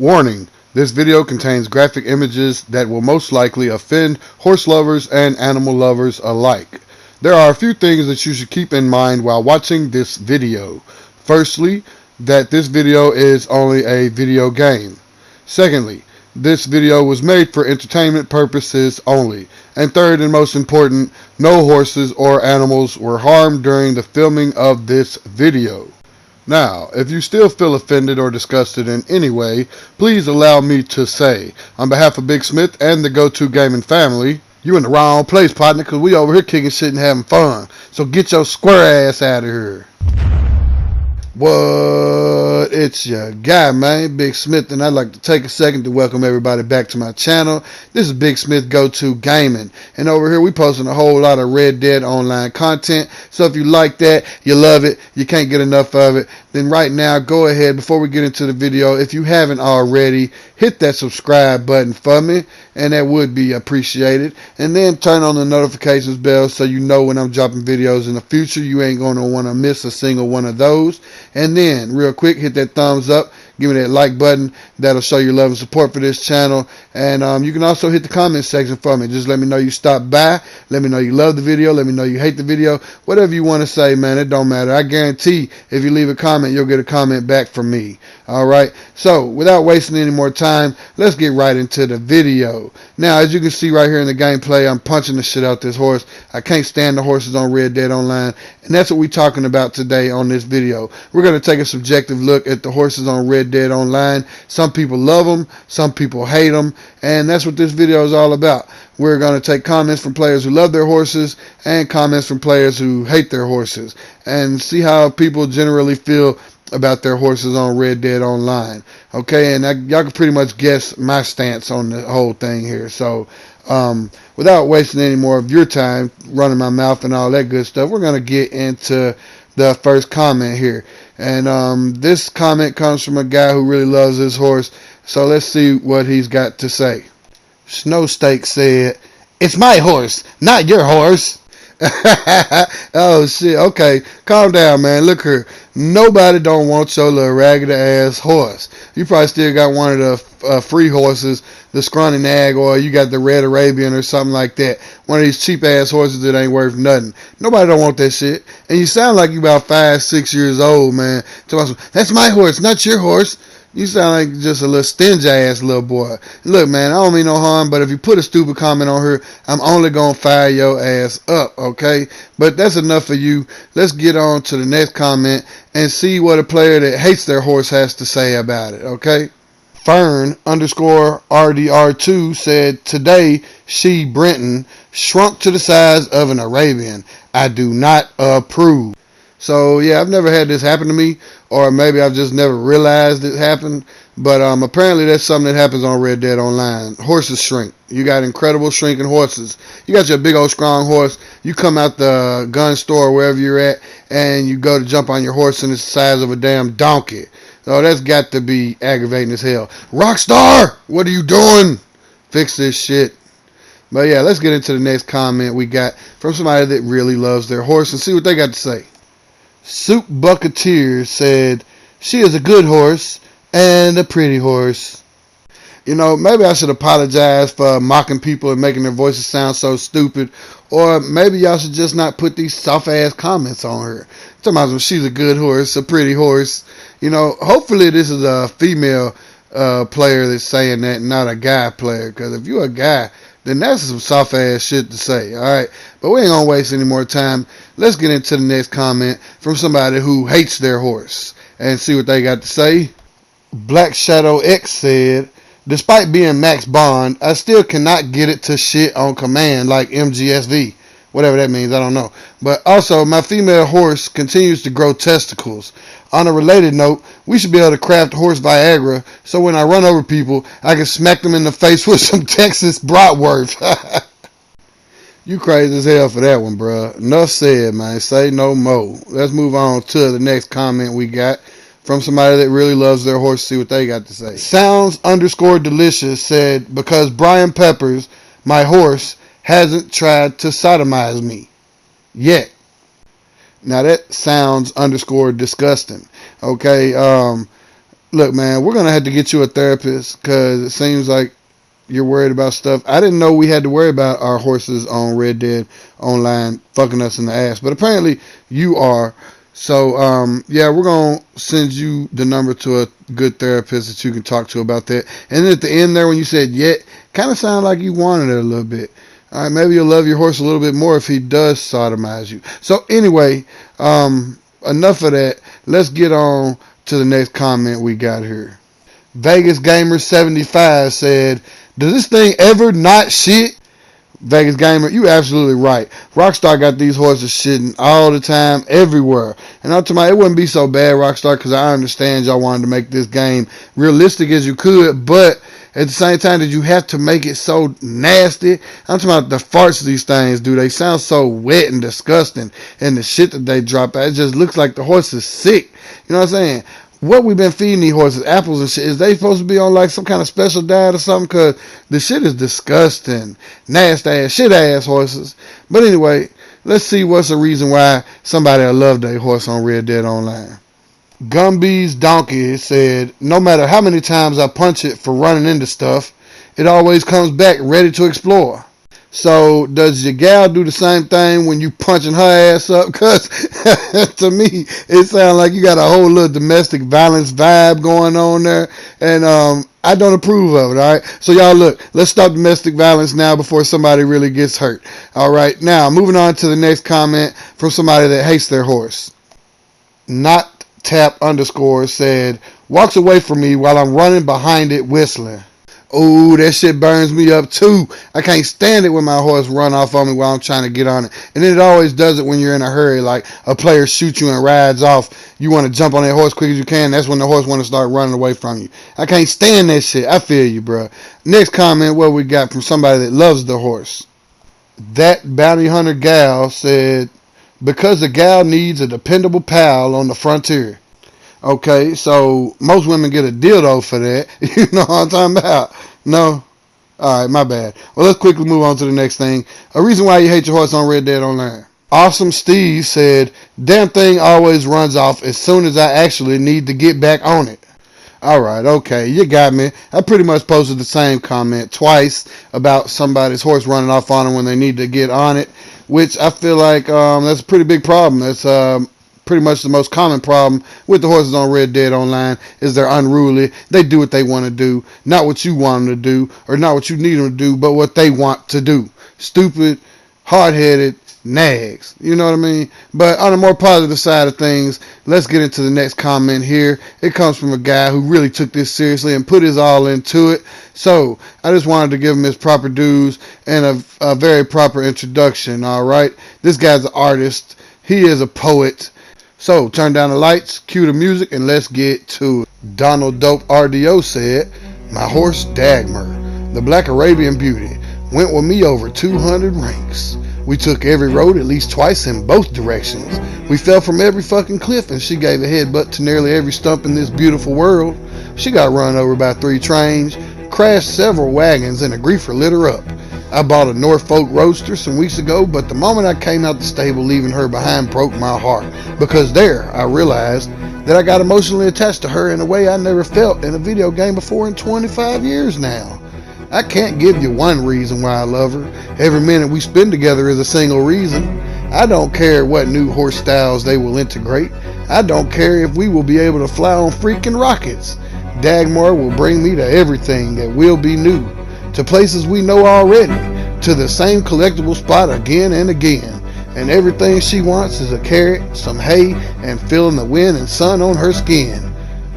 Warning, this video contains graphic images that will most likely offend horse lovers and animal lovers alike. There are a few things that you should keep in mind while watching this video. Firstly, that this video is only a video game. Secondly, this video was made for entertainment purposes only. And third and most important, no horses or animals were harmed during the filming of this video. Now, if you still feel offended or disgusted in any way, please allow me to say, on behalf of Big Smith and the Go-To Gaming family, you in the wrong place, partner, because we over here kicking shit and having fun. So get your square ass out of here. What? It's your guy, man, Big Smith, and I'd like to take a second to welcome everybody back to my channel. This is Big Smith Go-To Gaming, and over here we posting a whole lot of Red Dead Online content. So if you like that, you love it, you can't get enough of it, then right now go ahead, before we get into the video, if you haven't already, hit that subscribe button for me, and that would be appreciated. And then turn on the notifications bell so you know when I'm dropping videos in the future. You ain't going to want to miss a single one of those. And then, real quick, hit that thumbs up. Give me that like button. That'll show your love and support for this channel. And you can also hit the comment section for me. Just let me know you stopped by. Let me know you love the video. Let me know you hate the video. Whatever you want to say, man, it don't matter. I guarantee if you leave a comment, you'll get a comment back from me. All right. So, without wasting any more time, let's get right into the video. Now, as you can see right here in the gameplay, I'm punching the shit out this horse. I can't stand the horses on Red Dead Online. And that's what we're talking about today on this video. We're going to take a subjective look at the horses on Red Dead Online. Some people love them, some people hate them, and that's what this video is all about. We're going to take comments from players who love their horses and comments from players who hate their horses, and see how people generally feel about their horses on Red Dead Online. Okay, and y'all can pretty much guess my stance on the whole thing here. So without wasting any more of your time running my mouth and all that good stuff, we're going to get into the first comment here. And this comment comes from a guy who really loves his horse. So let's see what he's got to say. Snowsteak said, "It's my horse, not your horse." Oh shit, okay, calm down, man. Look here, nobody don't want your little ragged ass horse. You probably still got one of the free horses, the scrawny nag, or you got the Red Arabian or something like that, one of these cheap ass horses that ain't worth nothing. Nobody don't want that shit. And you sound like you about 5-6 years old, man. That's my horse, not your horse. You sound like just a little stingy ass little boy. Look, man, I don't mean no harm, but if you put a stupid comment on here, I'm only gonna fire your ass up, okay? But that's enough for you. Let's get on to the next comment and see what a player that hates their horse has to say about it, okay? Fern _ RDR2 said, "Today, she, Brenton, shrunk to the size of an Arabian. I do not approve." So, yeah, I've never had this happen to me, or maybe I've just never realized it happened. But apparently that's something that happens on Red Dead Online. Horses shrink. You got incredible shrinking horses. You got your big old strong horse. You come out the gun store or wherever you're at, and you go to jump on your horse and it's the size of a damn donkey. So that's got to be aggravating as hell. Rockstar, what are you doing? Fix this shit. But yeah, let's get into the next comment we got from somebody that really loves their horse and see what they got to say. Soup Bucketeer said, "She is a good horse and a pretty horse." You know, maybe I should apologize for mocking people and making their voices sound so stupid. Or maybe y'all should just not put these soft-ass comments on her. Talking about she's a good horse, a pretty horse. You know, hopefully this is a female player that's saying that, not a guy player. Because if you're a guy, then that's some soft-ass shit to say, all right? But we ain't going to waste any more time. Let's get into the next comment from somebody who hates their horse and see what they got to say. Black Shadow X said, "Despite being max bond, I still cannot get it to shit on command like MGSV." Whatever that means, I don't know. But also, my female horse continues to grow testicles. On a related note, we should be able to craft horse Viagra so when I run over people, I can smack them in the face with some Texas bratwurst. You crazy as hell for that one, bruh. Enough said, man. Say no more. Let's move on to the next comment we got from somebody that really loves their horse. See what they got to say. Sounds _ delicious said, "Because Brian Peppers, my horse, hasn't tried to sodomize me yet." Now that sounds _ disgusting. Okay, Look, man, we're gonna have to get you a therapist because it seems like you're worried about stuff. I didn't know we had to worry about our horses on Red Dead Online fucking us in the ass, but apparently you are. So, yeah, we're gonna send you the number to a good therapist that you can talk to about that. And then at the end there, when you said yet, kind of sounded like you wanted it a little bit. All right, maybe you'll love your horse a little bit more if he does sodomize you. So anyway, enough of that. Let's get on to the next comment we got here. Vegas Gamer 75 said, "Does this thing ever not shit?" Vegas Gamer, you absolutely right. Rockstar got these horses shitting all the time, everywhere. And I'm talking about, it wouldn't be so bad, Rockstar, because I understand y'all wanted to make this game realistic as you could, but at the same time, did you have to make it so nasty? I'm talking about the farts these things do. They sound so wet and disgusting, and the shit that they drop out, it just looks like the horse is sick. You know what I'm saying? What we've been feeding these horses, apples and shit, is they supposed to be on like some kind of special diet or something? Because the shit is disgusting. Nasty ass, shit ass horses. But anyway, let's see what's the reason why somebody will love their horse on Red Dead Online. Gumby's Donkey said, "No matter how many times I punch it for running into stuff, it always comes back ready to explore." So does your gal do the same thing when you punching her ass up? Because to me, it sounds like you got a whole little domestic violence vibe going on there. And I don't approve of it, all right? So y'all look, let's stop domestic violence now before somebody really gets hurt. All right, now moving on to the next comment from somebody that hates their horse. Not tap underscore said, "Walks away from me while I'm running behind it whistling." Oh, that shit burns me up too. I can't stand it when my horse run off on me while I'm trying to get on it. And then it always does it when you're in a hurry. Like a player shoots you and rides off. You want to jump on that horse quick as you can. That's when the horse want to start running away from you. I can't stand that shit. I feel you, bro. Next comment, what we got from somebody that loves the horse. That bounty hunter gal said, "Because the gal needs a dependable pal on the frontier." Okay, so most women get a dildo for that. You know what I'm talking about? No? Alright, my bad. Well, let's quickly move on to the next thing. A reason why you hate your horse on Red Dead Online. Awesome Steve said, "Damn thing always runs off as soon as I actually need to get back on it." Alright, okay, you got me. I pretty much posted the same comment twice about somebody's horse running off on them when they need to get on it, which I feel like that's a pretty big problem. That's pretty much the most common problem with the horses on Red Dead Online is they're unruly. They do what they want to do, not what you want them to do, or not what you need them to do, but what they want to do. Stupid, hard-headed nags. You know what I mean? But on the more positive side of things, let's get into the next comment here. It comes from a guy who really took this seriously and put his all into it. So I just wanted to give him his proper dues and a very proper introduction. All right, this guy's an artist. He is a poet. So turn down the lights, cue the music, and let's get to it. Donald Dope RDO said, "My horse Dagmar, the Black Arabian Beauty, went with me over 200 ranks. We took every road at least twice in both directions. We fell from every fucking cliff and she gave a headbutt to nearly every stump in this beautiful world. She got run over by 3 trains, crashed several wagons, and a griefer lit her up. I bought a Norfolk Roadster some weeks ago, but the moment I came out the stable leaving her behind broke my heart, because there I realized that I got emotionally attached to her in a way I never felt in a video game before in 25 years now. I can't give you one reason why I love her. Every minute we spend together is a single reason. I don't care what new horse styles they will integrate. I don't care if we will be able to fly on freaking rockets. Dagmar will bring me to everything that will be new, to places we know already, to the same collectible spot again and again. And everything she wants is a carrot, some hay, and feeling the wind and sun on her skin.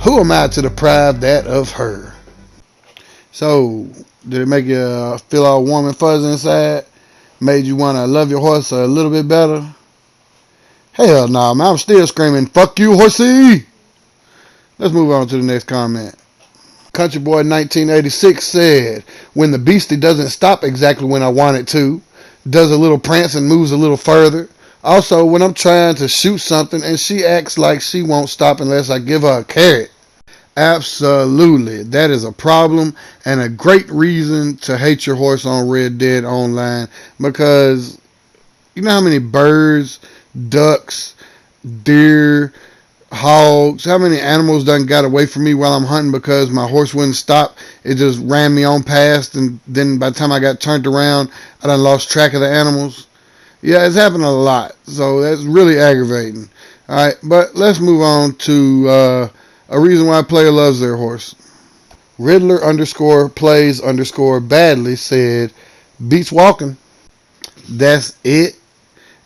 Who am I to deprive that of her?" So, did it make you feel all warm and fuzzy inside? Made you want to love your horse a little bit better? Hell no, man. I'm still screaming, "Fuck you, horsey!" Let's move on to the next comment. Country Boy 1986 said, "When the beastie doesn't stop exactly when I want it to, does a little prance and moves a little further. Also, when I'm trying to shoot something and she acts like she won't stop unless I give her a carrot." Absolutely. That is a problem and a great reason to hate your horse on Red Dead Online, because you know how many birds, ducks, deer, hogs. How many animals done got away from me while I'm hunting because my horse wouldn't stop? It just ran me on past, and then by the time I got turned around, I done lost track of the animals. Yeah, it's happened a lot, so that's really aggravating. All right, but let's move on to a reason why a player loves their horse. Riddler underscore plays underscore badly said, beats walking. That's it.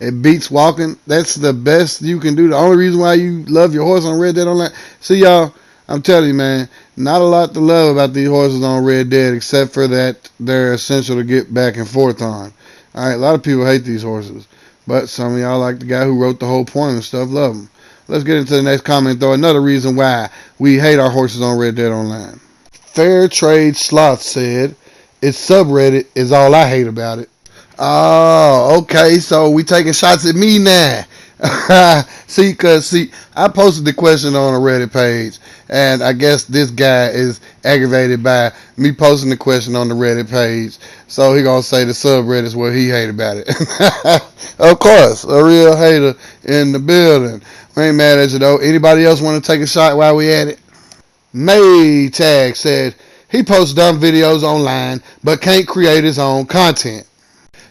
It beats walking. That's the best you can do. The only reason why you love your horse on Red Dead Online. See, y'all, I'm telling you, man, not a lot to love about these horses on Red Dead except for that they're essential to get back and forth on. All right, a lot of people hate these horses, but some of y'all, like the guy who wrote the whole poem and stuff, love them. Let's get into the next comment, though. Another reason why we hate our horses on Red Dead Online. Fair Trade Sloth said, its subreddit is all I hate about it. Oh, okay. So we taking shots at me now. See, I posted the question on a Reddit page, and I guess this guy is aggravated by me posting the question on the Reddit page. So he gonna say the subreddit is what he hate about it. Of course, a real hater in the building. We ain't mad at you though. Anybody else want to take a shot while we at it? Maytag said he posts dumb videos online, but can't create his own content.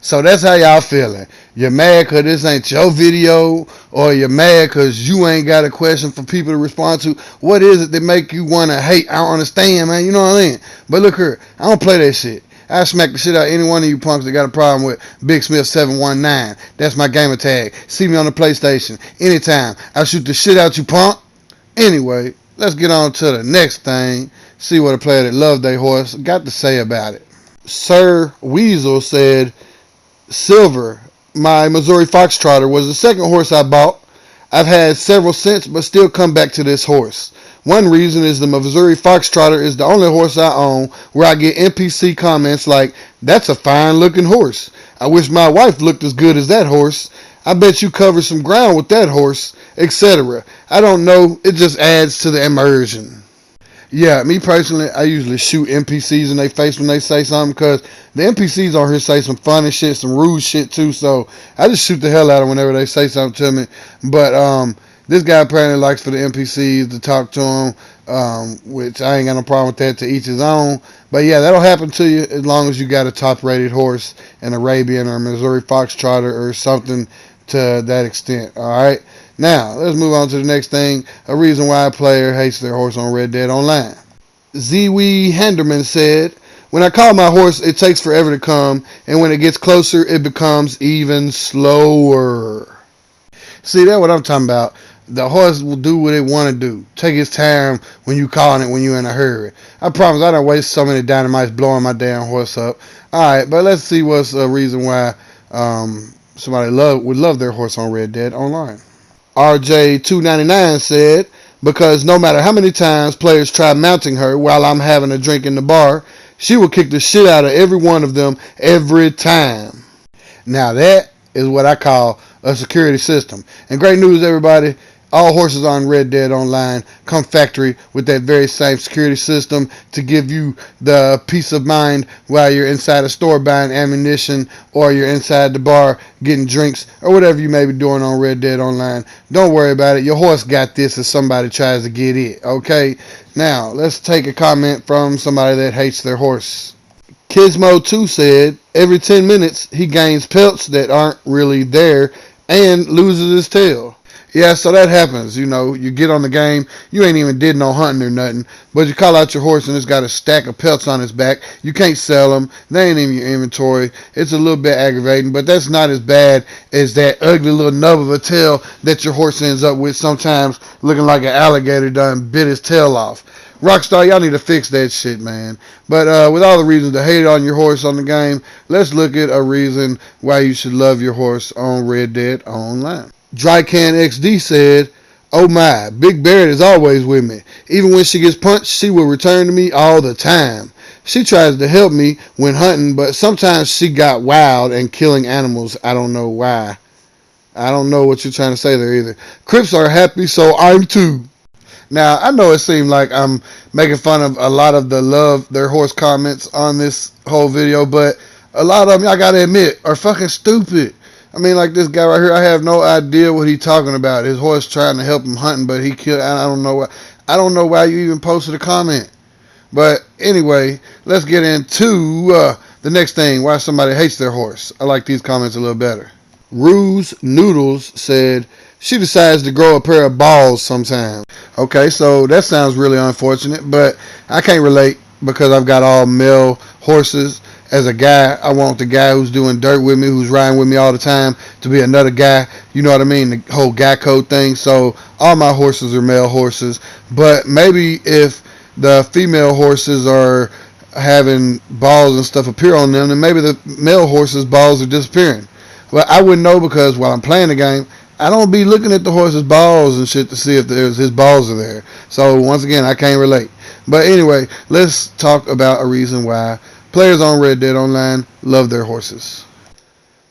So that's how y'all feeling. You're mad because this ain't your video, or you're mad because you ain't got a question for people to respond to. What is it that make you want to hate? I don't understand, man. You know what I mean? But look here, I don't play that shit. I smack the shit out of any one of you punks that got a problem with Big Smith 719. That's my gamer tag. See me on the PlayStation anytime. I shoot the shit out you, punk. Anyway, let's get on to the next thing. See what a player that loved their horse got to say about it. Sir Weasel said, Silver, my Missouri Foxtrotter, was the second horse I bought. I've had several since, but still come back to this horse. One reason is the Missouri Foxtrotter is the only horse I own where I get NPC comments like, that's a fine looking horse. I wish my wife looked as good as that horse. I bet you cover some ground with that horse, etc. I don't know, it just adds to the immersion. Yeah, me personally, I usually shoot NPCs in their face when they say something because the NPCs on here say some funny shit, some rude shit too. So I just shoot the hell out of them whenever they say something to me. But this guy apparently likes for the NPCs to talk to him, which I ain't got no problem with that. To each his own. But yeah, that'll happen to you as long as you got a top-rated horse, an Arabian or a Missouri Foxtrotter or something to that extent. All right. Now, let's move on to the next thing. A reason why a player hates their horse on Red Dead Online. Zee Henderman said, when I call my horse, it takes forever to come, and when it gets closer, it becomes even slower. See, that's what I'm talking about. The horse will do what it want to do. Take its time when you calling it when you're in a hurry. I promise I don't waste so many dynamites blowing my damn horse up. Alright, but let's see what's a reason why somebody would love their horse on Red Dead Online. RJ299 said, because no matter how many times players try mounting her while I'm having a drink in the bar, she will kick the shit out of every one of them every time. Now that is what I call a security system. And great news, everybody. All horses on Red Dead Online come factory with that very same security system to give you the peace of mind while you're inside a store buying ammunition, or you're inside the bar getting drinks, or whatever you may be doing on Red Dead Online. Don't worry about it. Your horse got this if somebody tries to get it, okay? Now, let's take a comment from somebody that hates their horse. Kismo2 said, every 10 minutes he gains pelts that aren't really there and loses his tail. Yeah, so that happens. You know, you get on the game, you ain't even did no hunting or nothing, but you call out your horse and it's got a stack of pelts on its back. You can't sell them. They ain't in your inventory. It's a little bit aggravating, but that's not as bad as that ugly little nub of a tail that your horse ends up with, sometimes looking like an alligator done bit his tail off. Rockstar, y'all need to fix that shit, man. But with all the reasons to hate on your horse on the game, let's look at a reason why you should love your horse on Red Dead Online. Drycan XD said, oh my, Big Barrett is always with me. Even when she gets punched, she will return to me all the time. She tries to help me when hunting, but sometimes she got wild and killing animals. I don't know why. I don't know what you're trying to say there either. Crips are happy, so I'm too. Now, I know it seemed like I'm making fun of a lot of the love their horse comments on this whole video, but a lot of them, I gotta admit, are fucking stupid. I mean, like this guy right here, I have no idea what he's talking about. His horse trying to help him hunting, but he killed. I don't know why. I don't know why you even posted a comment. But anyway, let's get into the next thing. Why somebody hates their horse. I like these comments a little better. Ruse Noodles said she decides to grow a pair of balls sometimes. Okay, so that sounds really unfortunate, but I can't relate because I've got all male horses. As a guy, I want the guy who's doing dirt with me, who's riding with me all the time, to be another guy. You know what I mean? The whole guy code thing. So all my horses are male horses. But maybe if the female horses are having balls and stuff appear on them, then maybe the male horses' balls are disappearing. Well, I wouldn't know because while I'm playing the game, I don't be looking at the horse's balls and shit to see if his balls are there. So once again, I can't relate. But anyway, let's talk about a reason why players on Red Dead Online love their horses.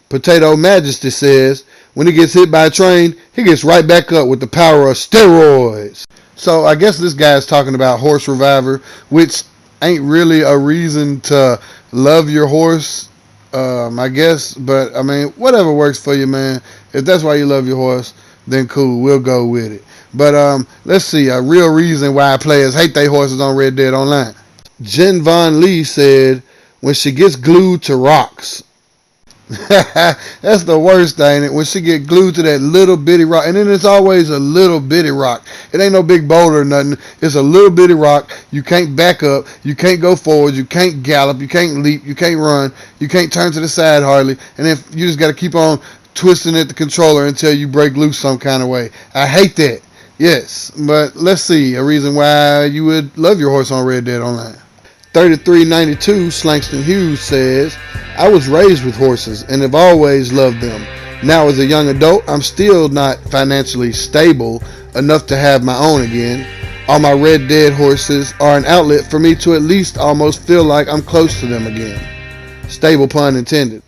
Potato Majesty says, when he gets hit by a train, he gets right back up with the power of steroids. So I guess this guy is talking about Horse Reviver, which ain't really a reason to love your horse, I guess. But I mean, whatever works for you, man. If that's why you love your horse, then cool, we'll go with it. But let's see, a real reason why players hate their horses on Red Dead Online. Jen Von Lee said, when she gets glued to rocks. That's the worst thing. When she get glued to that little bitty rock, and then it's always a little bitty rock. It ain't no big boulder or nothing. It's a little bitty rock. You can't back up. You can't go forward. You can't gallop. You can't leap. You can't run. You can't turn to the side hardly. And then you just got to keep on twisting at the controller until you break loose some kind of way. I hate that. Yes, but let's see a reason why you would love your horse on Red Dead Online. 3392 Slankston Hughes says, I was raised with horses and have always loved them. Now as a young adult, I'm still not financially stable enough to have my own again. All my Red Dead horses are an outlet for me to at least almost feel like I'm close to them again. Stable pun intended.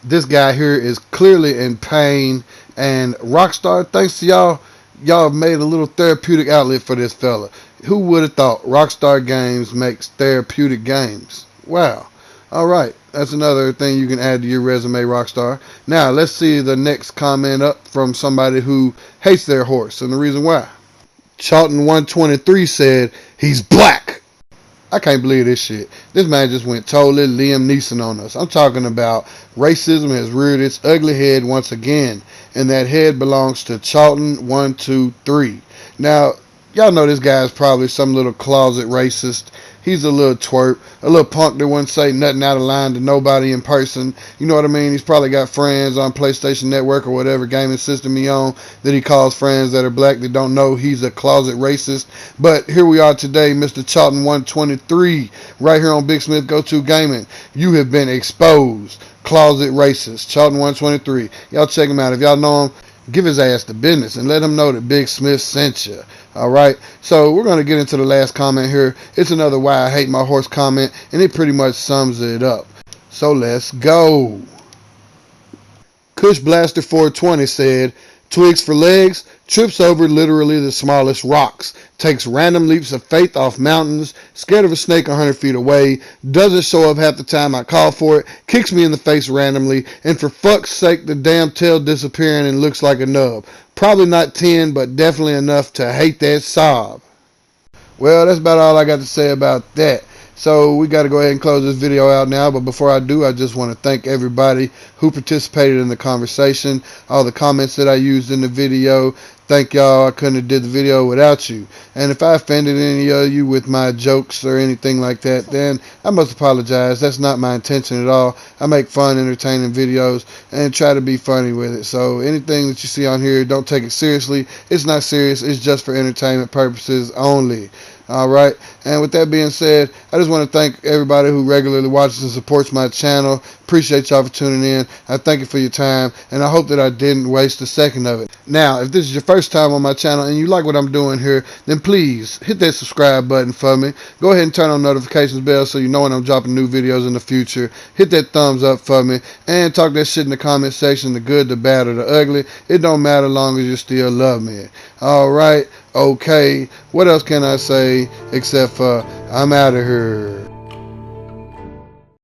This guy here is clearly in pain, and Rockstar, thanks to y'all have made a little therapeutic outlet for this fella. Who would have thought Rockstar Games makes therapeutic games? Wow. All right. That's another thing you can add to your resume, Rockstar. Now, let's see the next comment up from somebody who hates their horse and the reason why. Charlton123 said, he's black. I can't believe this shit. This man just went totally Liam Neeson on us. I'm talking about racism has reared its ugly head once again, and that head belongs to Charlton123. Now, y'all know this guy is probably some little closet racist. He's a little twerp, a little punk that wouldn't say nothing out of line to nobody in person. You know what I mean? He's probably got friends on PlayStation Network or whatever gaming system he on that he calls friends that are black that don't know he's a closet racist. But here we are today, Mr. Charlton123, right here on Big Smith Go-To Gaming. You have been exposed. Closet racist. Charlton123. Y'all check him out. If y'all know him, give his ass the business and let him know that Big Smith sent you. Alright, so we're going to get into the last comment here. It's another why I hate my horse comment, and it pretty much sums it up. So let's go. Kush Blaster 420 said, twigs for legs, trips over literally the smallest rocks, takes random leaps of faith off mountains, scared of a snake 100 feet away, doesn't show up half the time I call for it, kicks me in the face randomly, and for fuck's sake the damn tail disappearing and looks like a nub. Probably not 10, but definitely enough to hate that sob. Well, that's about all I got to say about that. So we got to go ahead and close this video out now. But before I do, I just want to thank everybody who participated in the conversation, all the comments that I used in the video. Thank y'all. I couldn't have did the video without you. And if I offended any of you with my jokes or anything like that, then I must apologize. That's not my intention at all. I make fun, entertaining videos and try to be funny with it. So anything that you see on here, don't take it seriously. It's not serious. It's just for entertainment purposes only. Alright, and with that being said, I just want to thank everybody who regularly watches and supports my channel. Appreciate y'all for tuning in. I thank you for your time, and I hope that I didn't waste a second of it. Now, if this is your first time on my channel and you like what I'm doing here, then please hit that subscribe button for me. Go ahead and turn on notifications bell so you know when I'm dropping new videos in the future. Hit that thumbs up for me, and talk that shit in the comment section, the good, the bad, or the ugly. It don't matter as long as you still love me. Alright. Okay, what else can I say except for I'm out of here.